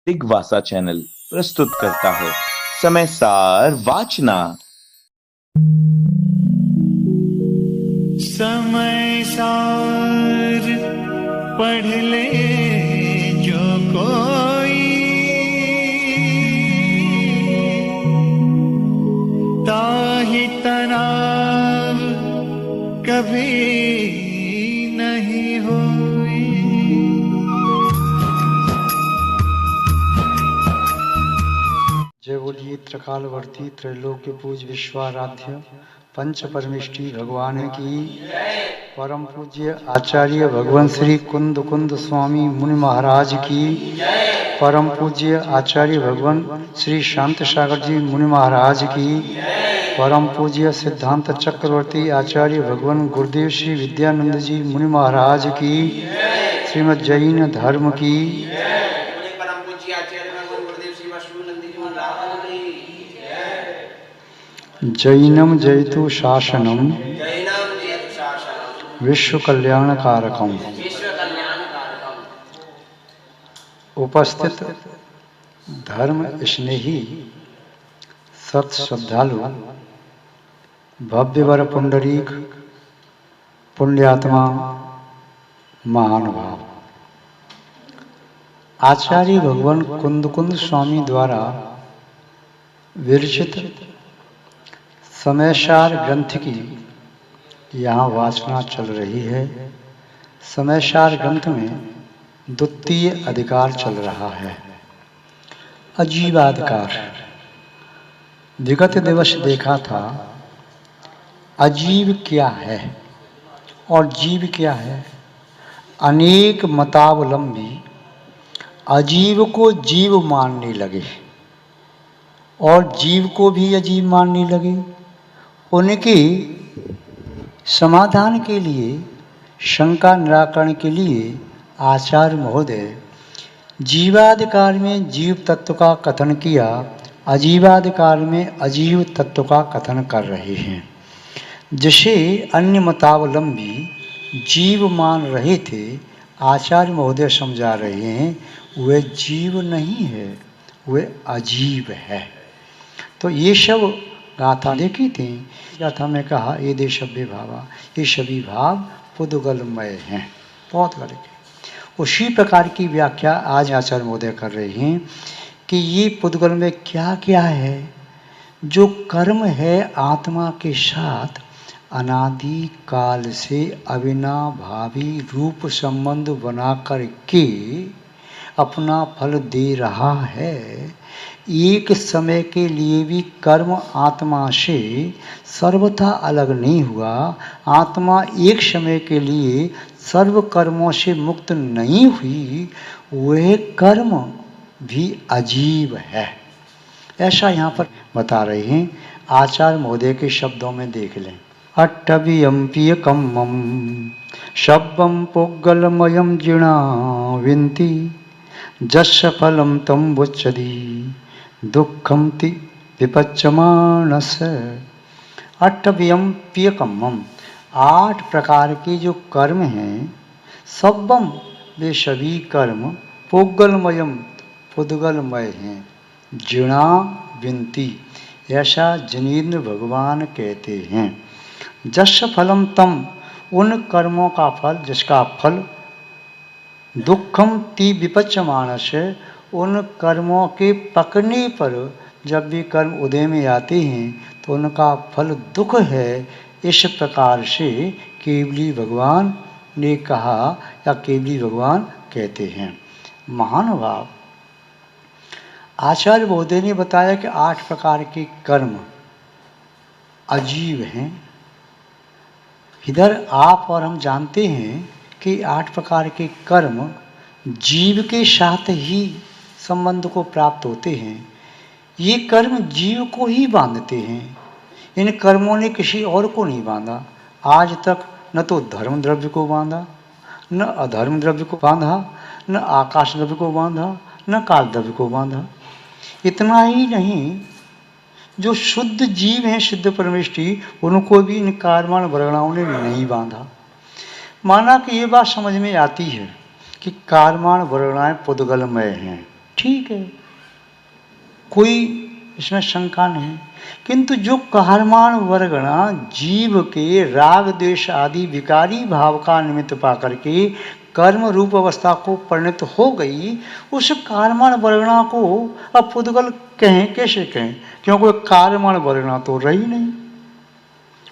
दिग्वासा channel प्रस्तुत करता है समय सार वाचना। समय सार पढ़ ले जो कोई, ताहि तनाव कभी नहीं होई। जय बोलिए त्रिकालवर्ती त्रैलोक्य पूज विश्वाराध्य पंच परमेष्टि भगवान की। परम पूज्य आचार्य भगवान श्री कुंद कुंद स्वामी मुनि महाराज की। परम पूज्य आचार्य भगवान श्री शांत सागर जी मुनि महाराज की। परम पूज्य सिद्धांत चक्रवर्ती आचार्य भगवान गुरुदेव श्री विद्यानंद जी मुनि महाराज की। श्रीमद् जैन धर्म की। जैनम जयतु शासनम विश्व कल्याणकारकम। उपस्थित धर्म स्नेही सत श्रद्धालु भव्यवर पुंडरीक पुण्यात्मा महानुभाव, आचार्य भगवान कुंद कुंद स्वामी द्वारा विरचित समयसार ग्रंथ की यहाँ वाचना चल रही है। समयसार ग्रंथ में द्वितीय अधिकार चल रहा है, अजीवाधिकार। विगत दिवस देखा था अजीव क्या है और जीव क्या है। अनेक मतावलंबी अजीव को जीव मानने लगे और जीव को भी अजीब मानने लगे। उनके समाधान के लिए, शंका निराकरण के लिए आचार्य महोदय जीवाधिकार में जीव तत्व का कथन किया, अजीवाधिकार में अजीव तत्व का कथन कर रहे हैं। जिसे अन्य मतावलंबी जीव मान रहे थे, आचार्य महोदय समझा रहे हैं वह जीव नहीं है, वह अजीब है। तो ये सब गाथा देखी थी। गाथा में कहा ये दे सभ्य भावा, ये सभी भाव पुद्गलमय हैं, बहुत करके। उसी प्रकार की व्याख्या आज आचार्य महोदय कर रहे हैं कि ये पुद्गल में क्या क्या है। जो कर्म है आत्मा के साथ अनादि काल से अविनाभावी रूप संबंध बना कर के अपना फल दे रहा है। एक समय के लिए भी कर्म आत्मा से सर्वथा अलग नहीं हुआ। आत्मा एक समय के लिए सर्व कर्मों से मुक्त नहीं हुई, वह कर्म भी अजीब है। ऐसा यहाँ पर बता रहे हैं। आचार्य महोदय के शब्दों में देख लें। अट्टवियम्पियकम शब्दम पुग्गलमयम जिणा विंती जस्य फलम तम बुच्चदी दुखम ति विपच्यमानस। अट्टवियम्पियकम, 8 प्रकार के जो कर्म हैं, सब्बम वे सभी कर्म, पुग्गलमयम पुद्गलमय हैं, जिणा विंती ऐसा जिनेन्द्र भगवान कहते हैं। जस्य फलम तम, उन कर्मों का फल जिसका फल, दुखम ति विपच्यमानस, उन कर्मों के पकने पर जब भी कर्म उदय में आते हैं तो उनका फल दुख है। इस प्रकार से केवली भगवान ने कहा या केवली भगवान कहते हैं। महानुभाव, आचार्य महोदय ने बताया कि 8 प्रकार के कर्म अजीब हैं। इधर आप और हम जानते हैं कि 8 प्रकार के कर्म जीव के साथ ही संबंध को प्राप्त होते हैं। ये कर्म जीव को ही बांधते हैं। इन कर्मों ने किसी और को नहीं बांधा। आज तक न तो धर्म द्रव्य को बांधा, न अधर्म द्रव्य को बांधा, न आकाश द्रव्य को बांधा, न काल द्रव्य को बांधा। इतना ही नहीं, जो शुद्ध जीव हैं, सिद्ध परमेष्टि, उनको भी इन कार्माण वर्गणाओं ने नहीं बांधा। माना कि ये बात समझ में आती है कि कार्माण वर्गणाएं पुद्गलमय हैं, ठीक है, कोई इसमें शंका नहीं। किंतु जो कार्यमान वर्गणा जीव के राग द्वेष आदि विकारी भाव का निमित्त पा करके कर्म रूप अवस्था को परिणत हो गई, उस कार्यमान वर्गणा को अब पुद्गल कहें, कैसे कहें? क्योंकि कार्यमान वर्गणा तो रही नहीं,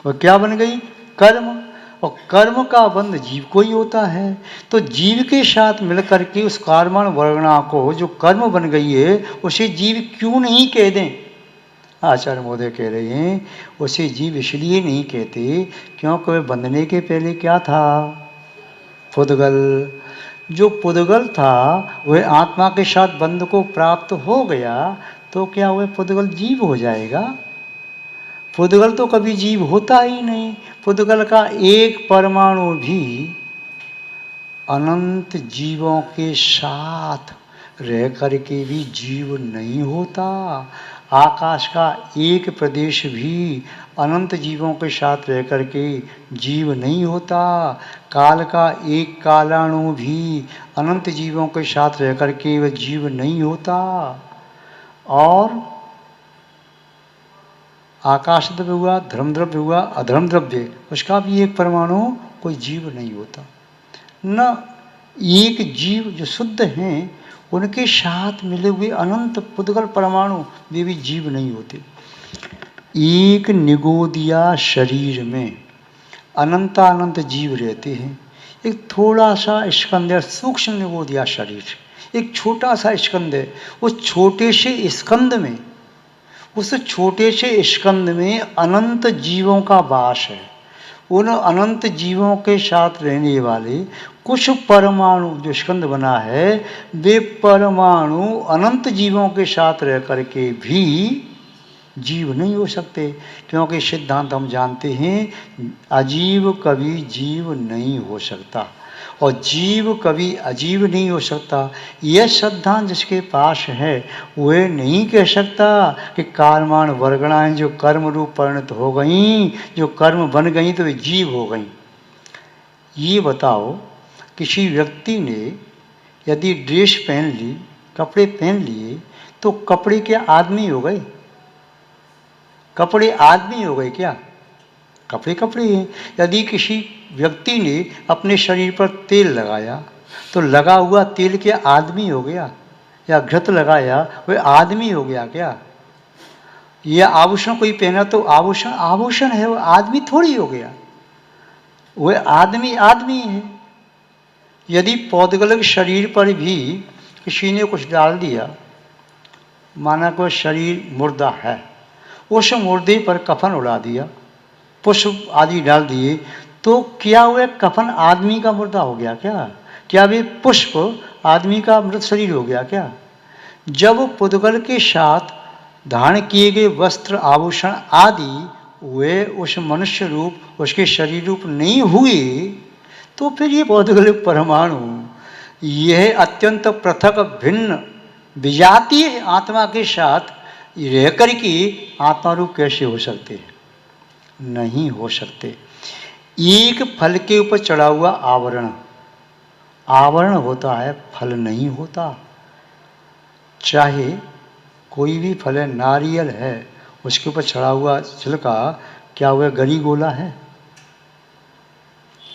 वह क्या बन गई? कर्म। और कर्म का बंध जीव को ही होता है, तो जीव के साथ मिलकर के उस कार्यमान वर्गणा को जो कर्म बन गई है उसे जीव क्यों नहीं कह दें? आचार्य महोदय कह रहे हैं उसे जीव इसलिए नहीं कहते क्योंकि वह बंधने के पहले क्या था? पुद्गल। जो पुद्गल था वह आत्मा के साथ बंध को प्राप्त हो गया, तो क्या वह पुद्गल जीव हो जाएगा? पुद्गल तो कभी जीव होता ही नहीं। पुद्गल का एक परमाणु भी अनंत जीवों के साथ रह करके भी जीव नहीं होता। आकाश का एक प्रदेश भी अनंत जीवों के साथ रह करके जीव नहीं होता। काल का एक कालाणु भी अनंत जीवों के साथ रह करके वह जीव नहीं होता। और आकाश द्रव्य हुआ, धर्म द्रव्य हुआ, अधर्म द्रव्य, उसका भी एक परमाणु कोई जीव नहीं होता। न एक जीव जो शुद्ध हैं उनके साथ मिले हुए अनंत पुद्गल परमाणु वे भी जीव नहीं होते। एक निगोदिया शरीर में अनंत जीव रहते हैं। एक थोड़ा सा स्कंद है, सूक्ष्म निगोदिया शरीर, एक छोटा सा स्कंद है। उस छोटे से स्कंद में, उस छोटे से स्कंद में अनंत जीवों का वास है। उन अनंत जीवों के साथ रहने वाले कुछ परमाणु जो स्कंद बना है, वे परमाणु अनंत जीवों के साथ रह करके भी जीव नहीं हो सकते, क्योंकि सिद्धांत हम जानते हैं अजीव कभी जीव नहीं हो सकता और जीव कभी अजीव नहीं हो सकता। यह सिद्धांत जिसके पास है वह नहीं कह सकता कि कार्यमान वर्गणाएं जो कर्म रूप परिणत हो गईं, जो कर्म बन गईं तो वे जीव हो गईं। ये बताओ, किसी व्यक्ति ने यदि ड्रेस पहन ली, कपड़े पहन लिए, तो कपड़े क्या आदमी हो गए? कपड़े आदमी हो गए क्या? कपड़े कपड़े हैं। यदि किसी व्यक्ति ने अपने शरीर पर तेल लगाया, तो लगा हुआ तेल क्या आदमी हो गया? या घृत लगाया वह आदमी हो गया क्या? या आभूषण कोई पहना तो आभूषण आभूषण है, वह आदमी थोड़ी हो गया। वह आदमी आदमी है। यदि पौद्गलिक शरीर पर भी किसी ने कुछ डाल दिया, माना कोई शरीर मुर्दा है, उस मुर्दे पर कफन उड़ा दिया, पुष्प आदि डाल दिए, तो क्या वह कफन आदमी का मुर्दा हो गया क्या? क्या वे पुष्प आदमी का मृत शरीर हो गया क्या? जब पुद्गल के साथ धारण किए गए वस्त्र आभूषण आदि वे उस मनुष्य रूप, उसके शरीर रूप नहीं हुए, तो फिर ये पौद्गलिक परमाणु यह अत्यंत पृथक भिन्न विजातीय आत्मा के साथ रह कर के आत्मा रूप कैसे हो सकते हैं? नहीं हो सकते। एक फल के ऊपर चढ़ा हुआ आवरण, आवरण होता है, फल नहीं होता। चाहे कोई भी फल है, नारियल है, उसके ऊपर चढ़ा हुआ छिलका, क्या वह गरी गोला है?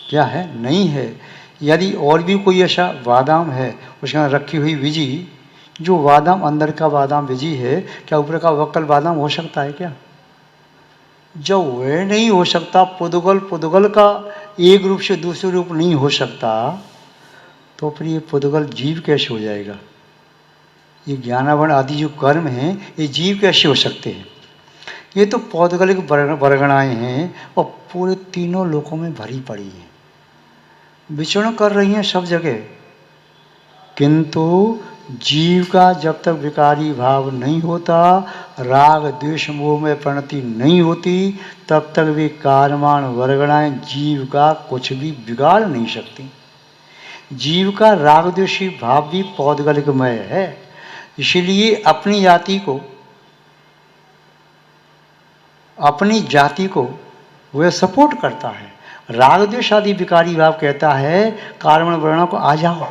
क्या है? नहीं है। यदि और भी कोई ऐसा बादाम है, उसके अंदर रखी हुई बीजी, जो बादाम अंदर का बादाम बीजी है, क्या ऊपर का वक्कल बादाम हो सकता है क्या? जब वह नहीं हो सकता, पुद्गल का एक रूप से दूसरे रूप नहीं हो सकता, तो फिर ये पुद्गल जीव कैसे हो जाएगा? ये ज्ञानावरण आदि जो कर्म हैं, ये जीव कैसे हो सकते हैं? ये तो पौद्गलिक वर्गणाएं हैं और पूरे तीनों लोकों में भरी पड़ी हैं, विचरण कर रही हैं सब जगह। किंतु जीव का जब तक विकारी भाव नहीं होता, राग द्वेष मोह में परिणति नहीं होती, तब तक वे कार्यमान वर्गणाएं जीव का कुछ भी बिगाड़ नहीं सकती। जीव का राग द्वेषी भाव भी पौद्गलिकमय है, इसलिए अपनी जाति को वह सपोर्ट करता है। राग द्वेष आदि विकारी भाव कहता है कार्यमान वर्गणों को आ जाओ,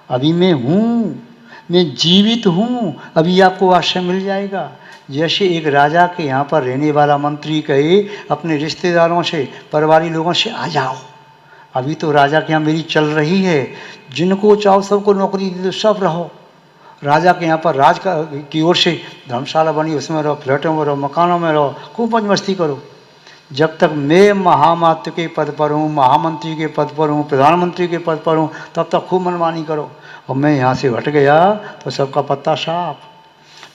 अभी मैं हूँ, मैं जीवित हूँ, अभी आपको आश्रय मिल जाएगा। जैसे एक राजा के यहाँ पर रहने वाला मंत्री कहे अपने रिश्तेदारों से, परिवारी लोगों से, आ जाओ, अभी तो राजा के यहाँ मेरी चल रही है, जिनको चाहो सबको नौकरी दे दो, सब रहो। राजा के यहाँ पर राज की ओर से धर्मशाला बनी, उसमें रहो, फ्लैटों में रहो, मकानों में रहो, खूब मौज मस्ती करो। जब तक मैं महामात्र के पद पर हूँ, महामंत्री के पद पर हूँ, प्रधानमंत्री के पद पर हूँ, तब तक खूब मनमानी करो। और मैं यहाँ से हट गया तो सबका पत्ता साफ।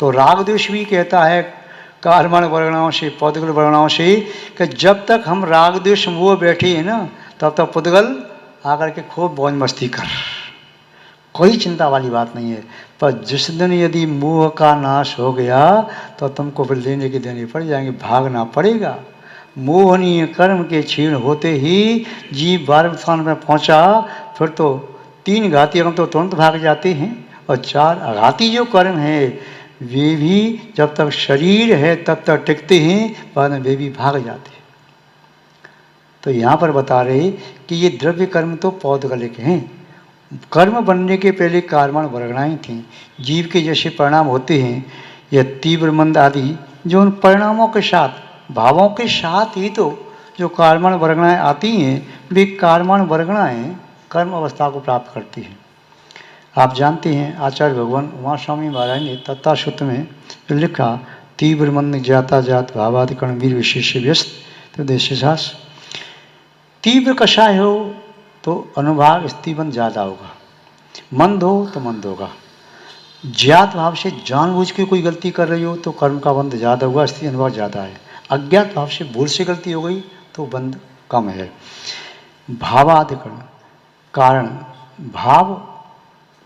तो राग द्वेष भी कहता है कर्मण वर्गणाओं से, पौद्गल वर्गणाओं से, कि जब तक हम राग द्वेष मोह बैठे हैं ना, तब तक पुद्गल आकर के खूब मौज मस्ती कर, कोई चिंता वाली बात नहीं है। पर जिस दिन यदि मोह का नाश हो गया तो तुमको फिर लेने के देने पड़ जाएंगे, भागना पड़ेगा। मोहनीय कर्म के क्षीण होते ही जीव 12वें स्थान में पहुंचा, फिर तो 3 घाती कर्म तो तुरंत भाग जाते हैं, और 4 आघाती जो कर्म है वे भी जब तक शरीर है तब तक टिकते हैं, बाद में वे भी भाग जाते हैं। तो यहाँ पर बता रहे कि ये द्रव्य कर्म तो पौद्गलिक हैं। कर्म बनने के पहले कर्मण वर्गणाएँ थीं। जीव के जैसे परिणाम होते हैं, यह तीव्र मंद आदि, जो उन परिणामों के साथ, भावों के साथ ही तो जो कर्मण वर्गणाएँ आती हैं, वे कर्मण वर्गणाएँ कर्म अवस्था को प्राप्त करती हैं। आप जानते हैं आचार्य भगवान उमा स्वामी महाराज ने तत्ता सूत्र में जो लिखा, तीव्र मंद जाता जात भावादि कर्ण वीर विशेष व्यस्त तो देशास। तीव्र कषाय हो तो अनुभाग स्थिबंध ज़्यादा होगा, मंद हो तो मंद होगा। ज्ञात भाव से जानबूझ के कोई गलती कर रही हो तो कर्म का बंध ज़्यादा होगा, स्थिति अनुभाग ज़्यादा है। अज्ञात भाव से भूल से गलती हो गई तो बंध कम है। भावाधिकरण कारण,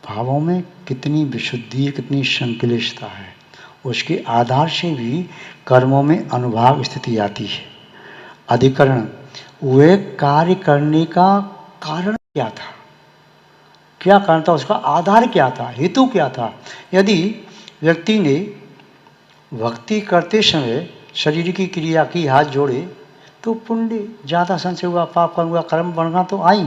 भावों में कितनी विशुद्धि, कितनी संक्लिष्टता है, उसके आधार से भी कर्मों में अनुभाग स्थिति आती है। अधिकरण, वे कार्य करने का कारण क्या था, क्या कारण था, उसका आधार क्या था, हेतु क्या था। यदि व्यक्ति ने भक्ति करते समय शरीर की क्रिया की, हाथ जोड़े, तो पुण्य ज़्यादा संचय हुआ, पाप कम हुआ, कर्म बढ़ना तो आई।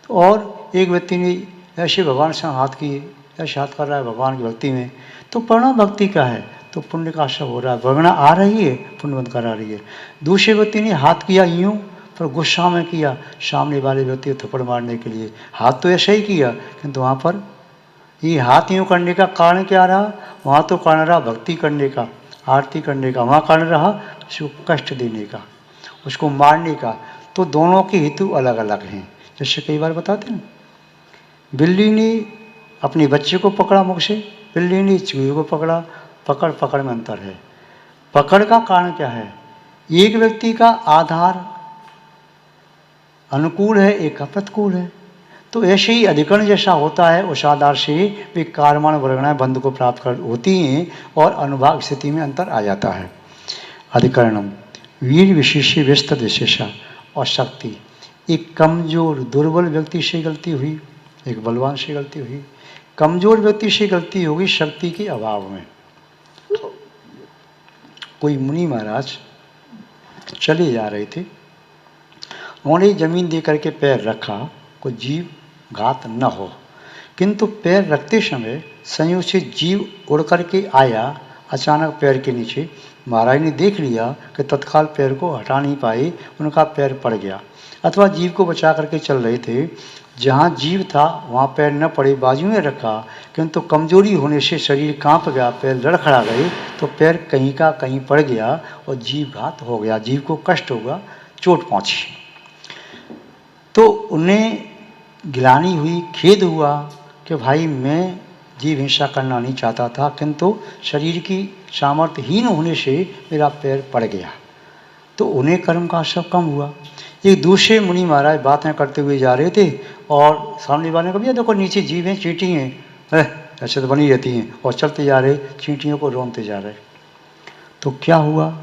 तो और एक व्यक्ति ने ऐसे भगवान से हाथ किए, ऐसे हाथ कर रहा है भगवान की भक्ति में, तो परिणाम भक्ति का है, तो पुण्य का आश्रय हो रहा है, वर्गणा आ रही है, पुण्य बंद करा रही है। दूसरे व्यक्ति ने हाथ किया यूँ, पर गुस्सा में किया, सामने वाले व्यक्ति को थप्पड़ मारने के लिए, हाथ तो ऐसे ही किया, किंतु वहाँ पर ये हाथ यूँ करने का कारण क्या रहा, वहाँ तो कारण रहा भक्ति करने का, आरती करने का, वहाँ कारण रहा उसको कष्ट देने का, उसको मारने का। तो दोनों के हेतु अलग अलग हैं। जैसे कई बार बताते हैं, बिल्ली ने अपने बच्चे को पकड़ा मुख से, बिल्ली ने चूहे को पकड़ा, पकड़ में अंतर है। पकड़ का कारण क्या है, एक व्यक्ति का आधार अनुकूल है, एक का प्रतिकूल है। तो ऐसे ही अधिकरण जैसा होता है, उस आधार से वे कर्मण वर्गणाएँ बंध को प्राप्त कर होती हैं और अनुभाग स्थिति में अंतर आ जाता है। अधिकरणम वीर विशेष व्यस्त विशेषा और शक्ति, एक कमजोर दुर्बल व्यक्ति से गलती हुई, एक बलवान से गलती हुई। कमजोर व्यक्ति से गलती होगी शक्ति के अभाव में। कोई मुनि महाराज चले जा रहे थे, उन्होंने जमीन दे करके पैर रखा, कोई जीव घात न हो, किंतु पैर रखते समय संयोग से जीव उड़ करके आया अचानक पैर के नीचे। महाराज ने देख लिया कि तत्काल पैर को हटा नहीं पाए, उनका पैर पड़ गया। अथवा जीव को बचा करके चल रहे थे, जहाँ जीव था वहाँ पैर न पड़े, बाजू में रखा, किंतु कमजोरी होने से शरीर कांप गया, पैर लड़खड़ा गए, तो पैर कहीं का कहीं पड़ गया और जीव घात हो गया, जीव को कष्ट होगा, चोट पहुँची। तो उन्हें गिलानी हुई, खेद हुआ कि भाई मैं जीव हिंसा करना नहीं चाहता था, किंतु शरीर की सामर्थ्यहीन होने से मेरा पैर पड़ गया। तो उन्हें कर्म का असर कम हुआ। एक दूसरे मुनि महाराज बातें करते हुए जा रहे थे और सामने वाले को भी देखो नीचे जीव हैं, चींटी हैं, ऐसे तो बनी रहती हैं, और चलते जा रहे, चींटियों को रोनते जा रहे। तो क्या हुआ,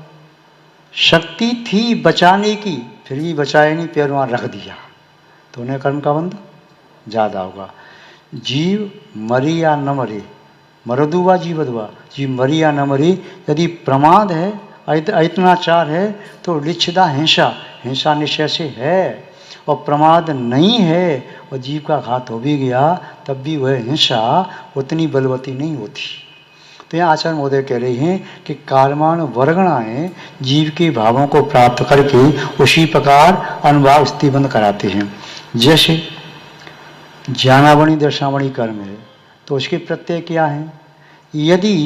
शक्ति थी बचाने की, फिर भी बचाए नहीं, पैर वहाँ रख दिया, तो उन्हें कर्म का बंध ज़्यादा होगा। जीव मरे या न मरे, मरदुआ जीवदुआ, जीव मरे या न मरे, यदि प्रमाद है, अयत्नाचार है, तो लिच्छिदा हिंसा, हिंसा निश्चय से है। और प्रमाद नहीं है और जीव का घात हो भी गया तब भी वह हिंसा उतनी बलवती नहीं होती। तो यहाँ आचार्य महोदय कह रहे हैं कि कालमान वर्गणाएं जीव के भावों को प्राप्त करके उसी प्रकार अनुभाव स्थितिबंध कराते हैं। जैसे ज्ञानावणी दर्शनावणी कर्म है तो उसके प्रत्यय क्या हैं? यदि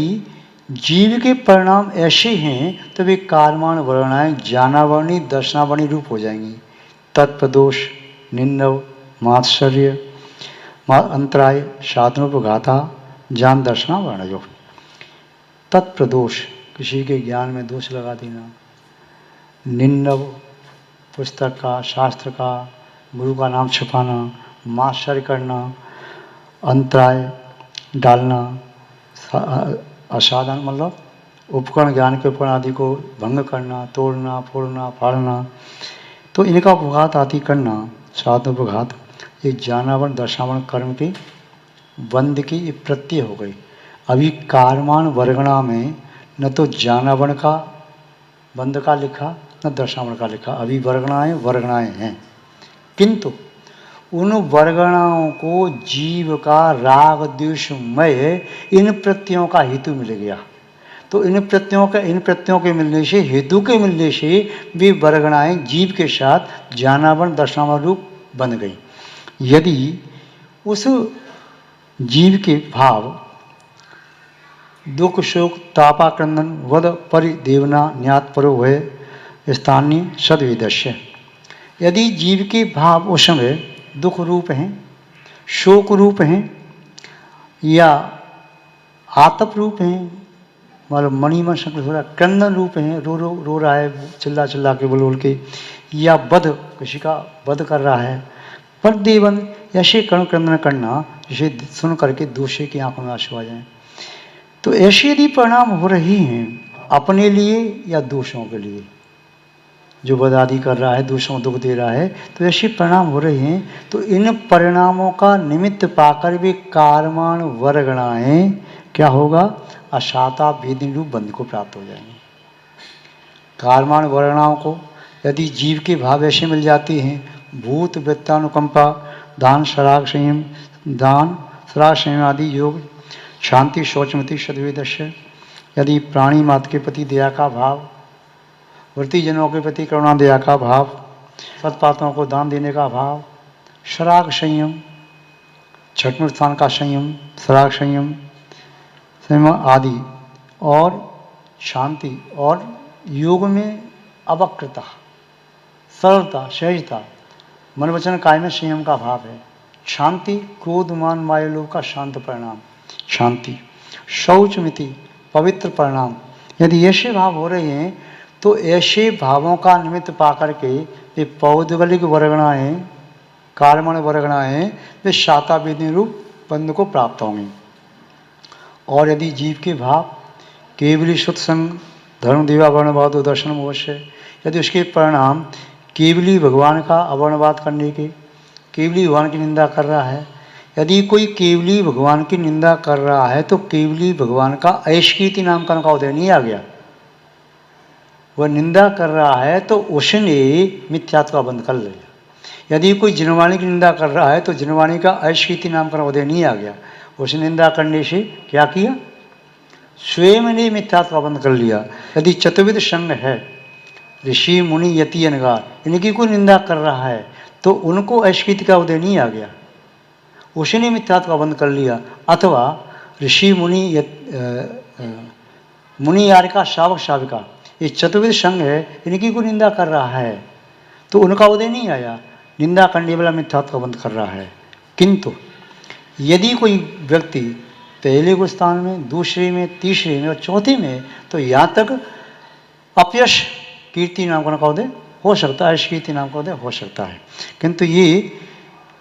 जीव के परिणाम ऐसे हैं तो वे कालमान वर्गणाएं ज्ञानावणी दर्शनावणी रूप हो जाएंगी। तत्प्रदोष, निन्नव, मात्सर्य, अंतराय, साधनोपघाता, ज्ञान दर्शना वर्णयो। तत्प्रदोष, किसी के ज्ञान में दोष लगा देना। निन्नव, पुस्तक का, शास्त्र का, गुरु का नाम छुपाना, मात्सर्य करना, अंतराय डालना, असाधन मतलब उपकरण, ज्ञान के उपकरण आदि को भंग करना, तोड़ना, फोड़ना, फाड़ना, तो इनका उपघात आदि करना, साधनोपघात, ये ज्ञानावरण दर्शनावरण कर्म के बंध की ये प्रत्यय हो गई। अभी कालमान वर्गणा में न तो ज्ञानावरण का बंध का लिखा न दर्शनावरण का लिखा, अभी वर्गणाएं हैं, किंतु उन वर्गणाओं को जीव का राग द्वेषमय इन प्रत्ययों का हेतु मिल गया। तो इन प्रत्ययों के मिलने से, हेतु के मिलने से वे वर्गणाएं जीव के साथ ज्ञानावरण दर्शनावरण रूप बन गई। यदि उस जीव के भाव दुख, शोक, तापाक्रंदन, वध, परिदेवना, न्यात, परो भय, स्थानीय, सद्विदस्य, यदि जीव के भाव उस समय दुख रूप हैं, शोक रूप हैं या आतप रूप हैं, मतलब मणिमन संकट हो रहा, क्रंदन रूप हैं, रो रहा है चिल्ला चिल्ला के बोल के, या वध, किसी का वध कर रहा है, पर देवन ऐसे कर्ण क्रंदन करना जिसे सुन करके दूसरे की आंखों में आंसू आ जाए। तो ऐसे यदि परिणाम हो रही हैं अपने लिए या दूसरों के लिए, जो वध आदि कर रहा है, दूसरों को दुख दे रहा है, तो ऐसे परिणाम हो रहे हैं, तो इन परिणामों का निमित्त पाकर वे कालमान वर्गणाएं क्या होगा? अशाता वेदिनी रूप बंध को प्राप्त हो जाएंगे। कालमान वर्गणाओं को यदि जीव के भाव ऐसे मिल जाते हैं, भूत, वृत्तानुकंपा, दान, सराग, संयम आदि योग, शांति, शौचमति, सद्वेदस्य, यदि प्राणी मात्र के प्रति दया का भाव, वृत्तिजनों के प्रति करुणा दया का भाव, सत्पात्रों को दान देने का भाव, सराग संयम, छठवें स्थान का संयम, सराग संयम आदि, और शांति, और योग में अवक्रता, सरलता, सहजता, मन वचन काय में संयम का भाव है। शांति, क्रोध, मान, माया, लोभ का शांत परिणाम शांति। शौचमिति, पवित्र परिणाम। यदि ऐसे भाव हो रहे हैं तो ऐसे भावों का निमित्त पाकर के ये पौद्गलिक वर्गणाएं, कालमान वर्गणाएं, वे शाता वेदिनी रूप बंध को प्राप्त होंगी। और यदि जीव के भाव केवली शुद्ध संग, धर्म, देवा, वर्णवाद, दर्शन, अवश्य, यदि उसके परिणाम केवली भगवान का अवर्णवाद करने के, केवली भगवान की निंदा कर रहा है, यदि कोई केवली भगवान की निंदा कर रहा है तो केवली भगवान का ऐशकीर्ति नाम का उदय नहीं आ गया। वह निंदा कर रहा है तो उसने मिथ्यात्व का बंध कर लिया। यदि कोई जिनवाणी की निंदा कर रहा है तो जिनवाणी का ऐशकीर्ति नाम का उदय नहीं आ गया। उसने निंदा करने से क्या किया? स्वयं ने मिथ्यात्व का बंध कर लिया। यदि चतुर्विध संघ है, ऋषि, मुनि, यति, अनगार, इनकी कोई निंदा कर रहा है तो उनको ऐशकीर्ति का उदय नहीं आ गया, उसने मिथ्यात्व का बंध कर लिया। अथवा ऋषि, मुनि, यारिका, शावक, शाविका, ये चतुर्विध संघ है, इनकी कोई निंदा कर रहा है तो उनका उदय नहीं आया, निंदा करने वाला मिथ्यात्व का बंध कर रहा है। किंतु यदि कोई व्यक्ति पहले को स्थान में, दूसरे में, तीसरे में और चौथे में, तो यहाँ तक अपयश कीर्ति नाम का उदय हो सकता है, कीर्ति नाम का उदय हो सकता है। किंतु ये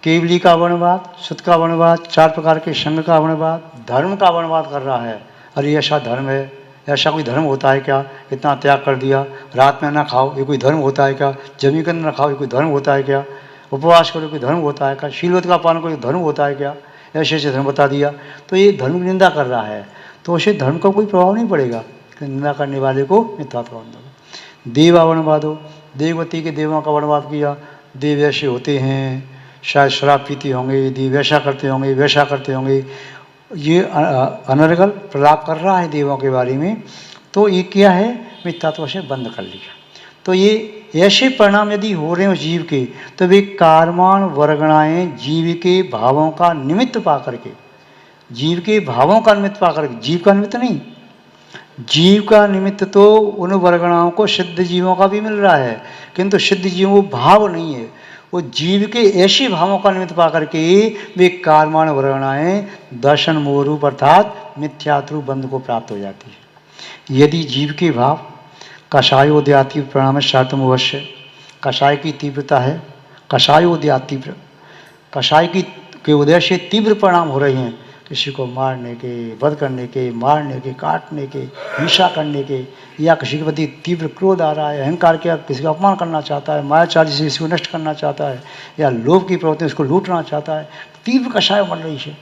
केवली का वर्णवाद, शुद्ध का वर्णवाद, चार प्रकार के संघ का वर्णवाद, धर्म का वर्णवाद कर रहा है। अरे ऐसा धर्म है, ऐसा कोई धर्म होता है क्या? इतना त्याग कर दिया, रात में ना खाओ, ये कोई धर्म होता है क्या? जमी के अंदर ना खाओ, ये कोई धर्म होता है क्या? उपवास करो, कोई धर्म होता है क्या? शीलवत का पालन कोई धर्म होता है क्या? ऐसे ऐसे धर्म बता दिया, तो ये धर्म की निंदा कर रहा है, तो उसे धर्म का कोई प्रभाव नहीं पड़ेगा। निंदा करने वाले को मिथ्यात्व का बंध। देवावर्णवाद हो, देववती के देवों का वर्णवाद किया, देव ऐसे होते हैं, शायद शराब पीते होंगे, देव ऐसा करते होंगे, वैसा करते होंगे, ये अनर्गल प्रलाप कर रहा है देवों के बारे में। तो ये क्या है, मिथ्यात्व से बंद कर लिया। तो ये ऐसे परिणाम यदि हो रहे हैं उस जीव के, तो वे कारमान वर्गणाएँ जीव के भावों का निमित्त पा करके, जीव के भावों का निमित्त पा करके, जीव का निमित्त नहीं, जीव का निमित्त तो उन वर्गणाओं को सिद्ध जीवों का भी मिल रहा है, किंतु सिद्ध जीवों भाव नहीं है, वो जीव के ऐसे भावों का निमित्त पा करके वे कारमान वर्गणाएँ दर्शन मोह रूप अर्थात मिथ्यात्व बंध को प्राप्त हो जाती है। यदि जीव के भाव कषायोदयातीव्र परिणाम शातम अवश्य, कषाय की तीव्रता है, कषायोदयातीव्र, कषाय की के उदय से तीव्र परिणाम हो रहे हैं, किसी को मारने के, वध करने के, मारने के, काटने के, हिंसा करने के, या किसी के प्रति तीव्र क्रोध आ रहा है, अहंकार के किसी का अपमान करना चाहता है, मायाचारी से किसी को नष्ट करना चाहता है, या लोभ की प्रवृत्ति उसको लूटना चाहता है, तीव्र कषाय बन रही है।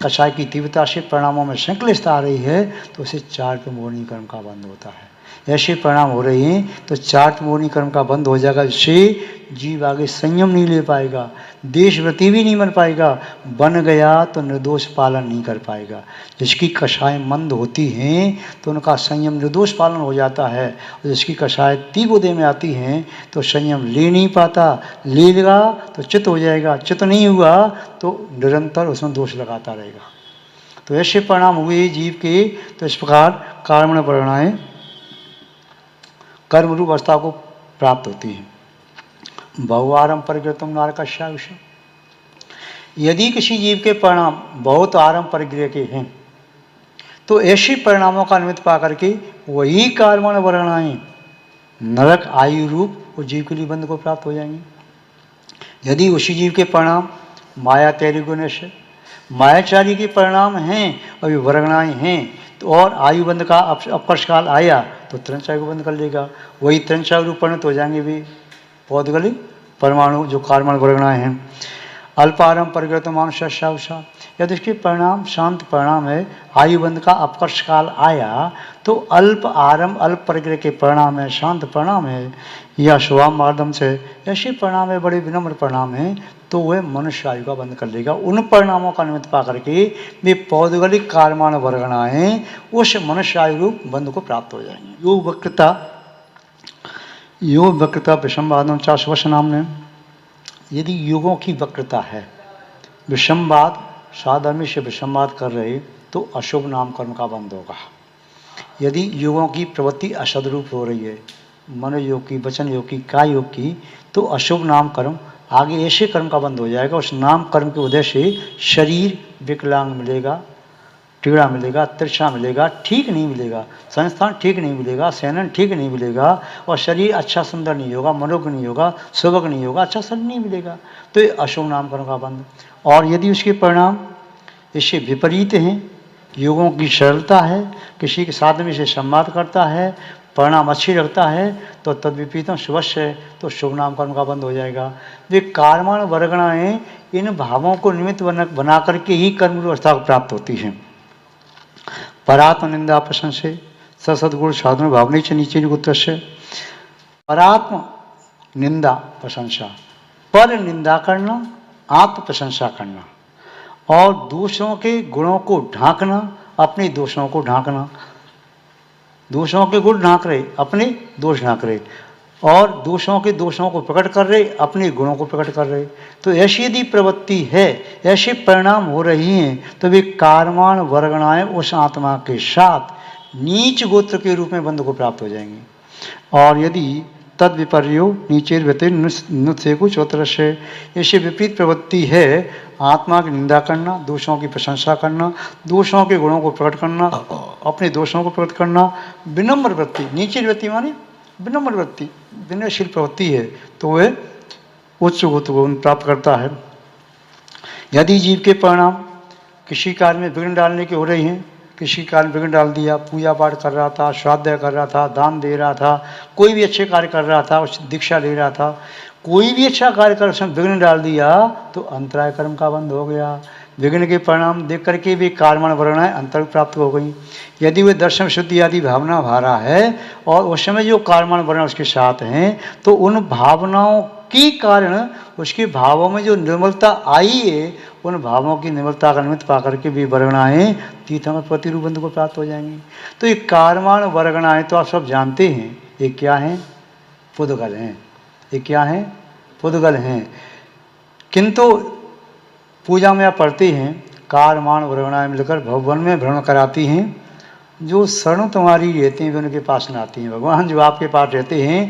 कषाय की तीव्रता से परिणामों में संकलिष्टता आ रही है, तो उसे चार्ट मोहनी कर्म का बंध होता है। ऐसे परिणाम हो रहे हैं तो चार्ट मोहनी कर्म का बंद हो जाएगा, जिससे जीव आगे संयम नहीं ले पाएगा, देशव्रति भी नहीं बन पाएगा, बन गया तो निर्दोष पालन नहीं कर पाएगा। जिसकी कषाय मंद होती हैं तो उनका संयम निर्दोष पालन हो जाता है, और जिसकी कषाय तीव्र उदय में आती हैं तो संयम ले नहीं पाता, ले लेगा तो चित्त हो जाएगा, चित्त नहीं हुआ तो निरंतर उसमें दोष लगाता रहेगा। तो ऐसे परिणाम हुए जीव के। तो इस प्रकार कर्मण परिणाएँ कर्म रूप अवस्था को प्राप्त होती है। बहुआरम परिग्रतम नारकस्यायुष, यदि किसी जीव के परिणाम बहुत आरम परिग्रह के हैं तो ऐसे परिणामों का निमित्त पा करके वही कर्मण वर्णाएँ नरक आयु रूप उस जीव के लिए बंध को प्राप्त हो जाएंगे। यदि उसी जीव के परिणाम माया तैरी गुण से मायाचारी के परिणाम हैं और ये वर्गणाएँ हैं, तो और आयु बंध का अपकर्ष काल आया तो त्रंचायु को बंद कर लेगा, वही त्रंचायु रूप परिणत हो जाएंगे भी पौधगलिक परमाणु जो कर्मण वर्गणाएँ हैं। अल्पारम परिग्रत मानुषा, यदि इसके परिणाम शांत परिणाम है, आयु बंध का अपकर्ष काल आया तो अल्प आरंभ अल्प परिग्रह के परिणाम है, शांत परिणाम है, या शुभाम मार्दम से ऐसे परिणाम है, बड़े विनम्र परिणाम है, तो वह मनुष्य आयु का बंद कर लेगा। उन परिणामों का निमित्त पा करके वे पौधगलिक कर्माण वर्गणाएँ उस मनुष्य आयु रूप बंध को प्राप्त हो जाएंगे। योग वक्रता विषमवादम चाशवश नाम ने, यदि युगों की वक्रता है, विषमवाद साधर्मी से विषमवाद कर रहे तो अशुभ नाम कर्म का बंध होगा। यदि युगों की प्रवृत्ति असदरूप हो रही है, मनोयोग की, वचन योग की, काय योग की, तो अशुभ नाम कर्म आगे ऐसे कर्म का बंद हो जाएगा। उस नाम कर्म के वजह से शरीर विकलांग मिलेगा, टीड़ा मिलेगा, तिरछा मिलेगा, ठीक नहीं मिलेगा, संस्थान ठीक नहीं मिलेगा, सेनन ठीक नहीं मिलेगा, और शरीर अच्छा सुंदर नहीं होगा, मनोज्ञ नहीं होगा, सुभग नहीं होगा, अच्छा शरीर नहीं मिलेगा, तो ये अशुभ नाम कर्म का बंद। और यदि उसके परिणाम इससे विपरीत हैं, योगों की सरलता है, किसी के साथ में से संवाद करता है, परिणाम अच्छी रखता है, तो तद विपरीतम शुभस्य है, तो शुभ नाम कर्म का बंद हो जाएगा। वे कर्मण वर्गणाएँ इन भावों को निमित्त बना करके ही कर्म अवस्था को प्राप्त होती हैं। परात्म निंदा प्रशंसे ससदगुण साधन भावनी से नीचे उत्तर से, परात्म निंदा प्रशंसा, पर निंदा करना, आत्म प्रशंसा करना, और दूसरों के गुणों को ढांकना, अपने दोषों को ढांकना। दोषों के गुण ढांक रहे, अपने दोष ढांक रहे, और दूसरों के दोषों को प्रकट कर रहे, अपने गुणों को प्रकट कर रहे। तो ऐसी यदि प्रवृत्ति है, ऐसे परिणाम हो रही हैं, तो वे कर्माण वर्गणाएँ उस आत्मा के साथ नीच गोत्र के रूप में बंध को प्राप्त हो जाएंगे। और यदि तद विपर्यो नीचे नुत्से कुछ उत्तर से ऐसी विपरीत प्रवृत्ति है, आत्मा की निंदा करना, दोषों की प्रशंसा करना, दोषों के गुणों को प्रकट करना, अपने दोषों को प्रकट करना, विनम्र वृत्ति, नीचे वृत्ति माने विनम्र वृत्ति, विनयशील प्रवृत्ति है, तो वह उच्च गोत्र को प्राप्त करता है। यदि जीव के परिणाम किसी कार्य में विघ्न डालने के हो रहे हैं, किसी कार्य में विघ्न डाल दिया, पूजा पाठ कर रहा था, स्वाध्याय कर रहा था, दान दे रहा था, कोई भी अच्छे कार्य कर रहा था, उस दीक्षा ले रहा था, कोई भी अच्छा कार्य कर उसमें विघ्न डाल दिया तो अंतराय कर्म का बंध हो गया। विघ्न के परिणाम देख करके भी कार्यमाण वर्गणाएं अंतर प्राप्त हो गई। यदि वे दर्शन शुद्धि आदि भावना भारा है और उस समय जो कार्यमाण वर्णा उसके साथ हैं, तो उन भावनाओं के कारण उसके भावों में जो निर्मलता आई है, उन भावों की निर्मलता का निमित्त पा करके भी वर्गणाएं तीर्थंकर प्रतिरूप बंधु को प्राप्त हो जाएंगी। तो ये कार्यमाण वर्गणाएं तो आप सब जानते हैं, ये क्या हैं? पुद्गल हैं। ये क्या हैं? पुद्गल हैं। किंतु पूजा में आप पढ़ते हैं, कार्यमाण वर्गणाएं मिलकर भवन में भ्रमण कराती हैं। जो शरण तुम्हारी रहते हैं वे उनके पास न आती हैं। भगवान जो आपके पास रहते हैं,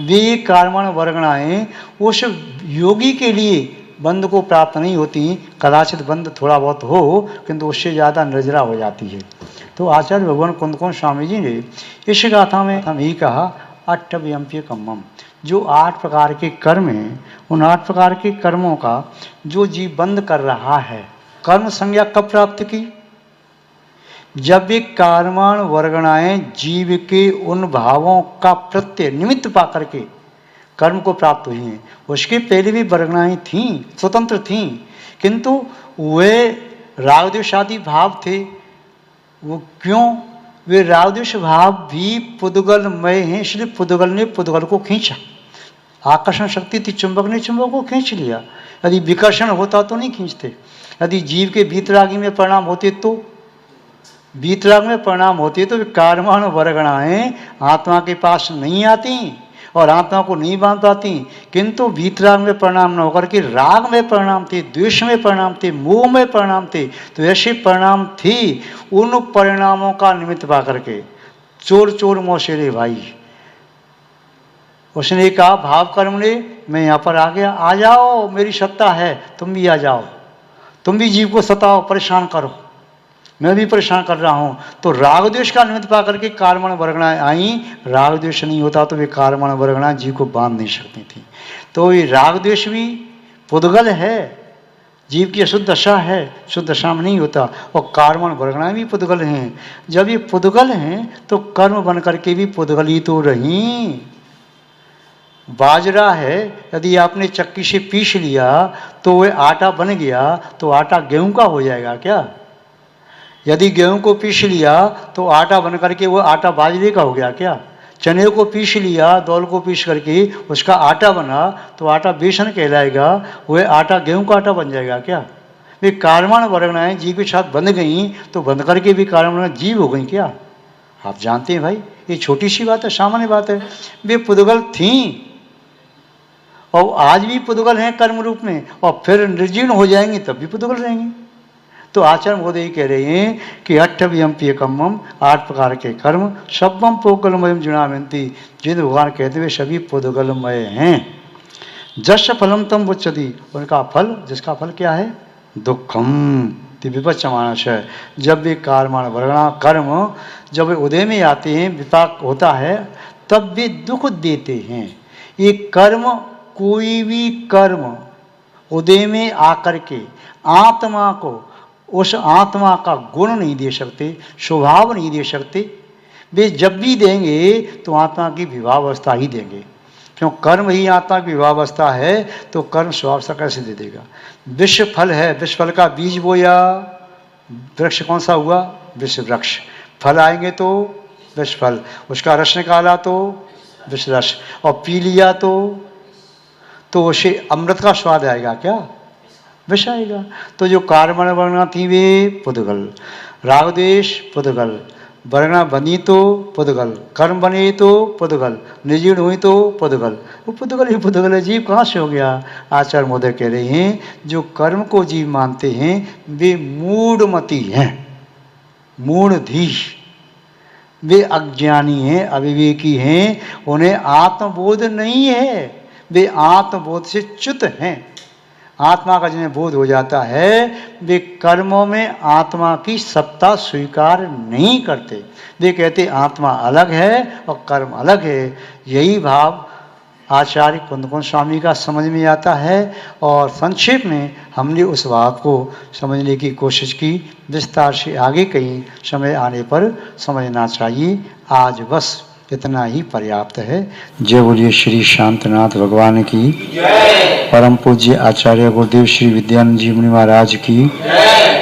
वे कार्यमाण वर्गणाएं उस योगी के लिए बंध को प्राप्त नहीं होती। कदाचित बंध थोड़ा बहुत हो, किंतु उससे ज़्यादा निर्जरा हो जाती है। तो आचार्य भगवान कुंदकोण स्वामी जी ने इस गाथा में हम यही कहा, अट्ठव्यम्प्य कम्मम, जो 8 प्रकार के कर्म हैं, उन 8 प्रकार के कर्मों का जो जीव बंद कर रहा है, कर्म संज्ञा कब प्राप्त की? जब ये कार्यमाण वर्गणाएं जीव के उन भावों का प्रत्यय निमित्त पा करके कर्म को प्राप्त हुई हैं। उसके पहले भी वर्गणाएं थीं, स्वतंत्र थीं, किंतु वे रागद्वेष आदि भाव थे। वो क्यों? वे रागद्वेष भाव भी पुद्गलमय हैं, इसलिए पुद्गल ने पुद्गल को खींचा। आकर्षण शक्ति थी, चुंबक ने चुंबक को खींच लिया। यदि विकर्षण होता तो नहीं खींचते। यदि जीव के वीतरागी में परिणाम होते तो वीतराग में परिणाम होते तो कार्यमाण वर्गणाएं आत्मा के पास नहीं आती और आत्मा को नहीं बांध पाती, किंतु वीतराग में परिणाम न होकर के राग में परिणाम थे, द्वेष में परिणाम थे, मोह में परिणाम थे। तो ऐसे परिणाम थी, उन परिणामों का निमित्त पा करके चोर चोर मौसेरे भाई, उसने कहा भाव कर्म ने, मैं यहाँ पर आ गया, आ जाओ, मेरी सत्ता है, तुम भी आ जाओ, तुम भी जीव को सताओ, परेशान करो, मैं भी परेशान कर रहा हूँ। तो राग द्वेष का निमित्त पा करके कार्यमाण वर्गणाएं आई। राग द्वेष नहीं होता तो वे कार्यमाण वर्गणाएं जीव को बांध नहीं सकती थी। तो ये राग द्वेष भी पुद्गल है, जीव की अशुद्ध दशा है, शुद्ध दशा में नहीं होता। और कार्यमाण वर्गणाएं भी पुद्गल हैं। जब ये पुद्गल हैं तो कर्म बन करके भी पुद्गल ही तो रही। बाजरा है, यदि आपने चक्की से पीस लिया तो वह आटा बन गया, तो आटा गेहूं का हो जाएगा क्या? यदि गेहूं को पीस लिया तो आटा बन करके वो आटा बाजरे का हो गया क्या? चने को पीस लिया, दौल को पीस करके उसका आटा बना तो आटा बेसन कहलाएगा, वह आटा गेहूं का आटा बन जाएगा क्या? वे कार्यमाण वर्गणाएं जीव के साथ बंध गई तो बंध करके भी कार्यमाण जीव हो गई क्या? आप जानते हैं भाई, ये छोटी सी बात है, सामान्य बात है। वे पुद्गल थीं और आज भी पुद्गल हैं कर्म रूप में, और फिर निर्जीर्ण हो जाएंगी तब भी पुद्गल रहेंगी। तो आचार्य महोदय कह रहे हैं कि अट्ठव्यम्प्य कम्मम, 8 प्रकार के कर्म, शब्दम पुद्गलमयम जुणामयन्ति, जिन भगवान कहते हुए सभी पुद्गलमय हैं। जश फलम तम उच्यति, उनका फल, जिसका फल क्या है? दुखम विपच्यमानश है। जब भी कार्यमाण वर्गणा कर्म जब वे उदय में आते हैं, विपाक होता है, तब वे दुख देते हैं। ये कर्म, कोई भी कर्म उदय में आकर के आत्मा को, उस आत्मा का गुण नहीं दे सकते, स्वभाव नहीं दे सकते। वे जब भी देंगे तो आत्मा की विभावावस्था ही देंगे, क्यों? कर्म ही आत्मा की विभावावस्था है, तो कर्म स्वभाव कैसे दे देगा? विश्व फल है, विश्व फल का बीज बोया, वृक्ष कौन सा हुआ? विश्व वृक्ष। फल आएंगे तो विश्व फल, उसका रस निकाला तो विश्व रस, और पी लिया तो उसे अमृत का स्वाद आएगा क्या? विष आएगा। तो जो कार्यमाण वर्गणा थी वे पुद्गल, रागद्वेष पुद्गल, वर्गणा बनी तो पुद्गल, कर्म बने तो पुद्गल, निर्जीर्ण हुई तो पुद्गल। वो पुद्गल ही पुद्गल है, जीव कहाँ से हो गया? आचार्य महोदय कह रहे हैं जो कर्म को जीव मानते हैं वे मूढ़मती हैं, मूढ़धी, वे अज्ञानी हैं, अविवेकी हैं, उन्हें आत्मबोध नहीं है, वे आत्मबोध से च्युत हैं। आत्मा का जिन्हें बोध हो जाता है वे कर्मों में आत्मा की सत्ता स्वीकार नहीं करते। वे कहते आत्मा अलग है और कर्म अलग है। यही भाव आचार्य कुंदकोण स्वामी का समझ में आता है, और संक्षेप में हमने उस भाव को समझने की कोशिश की। विस्तार से आगे कहीं समय आने पर समझना चाहिए। आज बस इतना ही पर्याप्त है। जय बोलिए श्री शांतनाथ भगवान की, परम पूज्य आचार्य गुरुदेव श्री विद्यानंद जी मुनि महाराज की,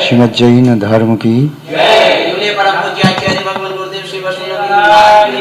श्रीमद् जैन धर्म की, परम पूज्य आचार्य भगवान गुरुदेव श्री वैष्णव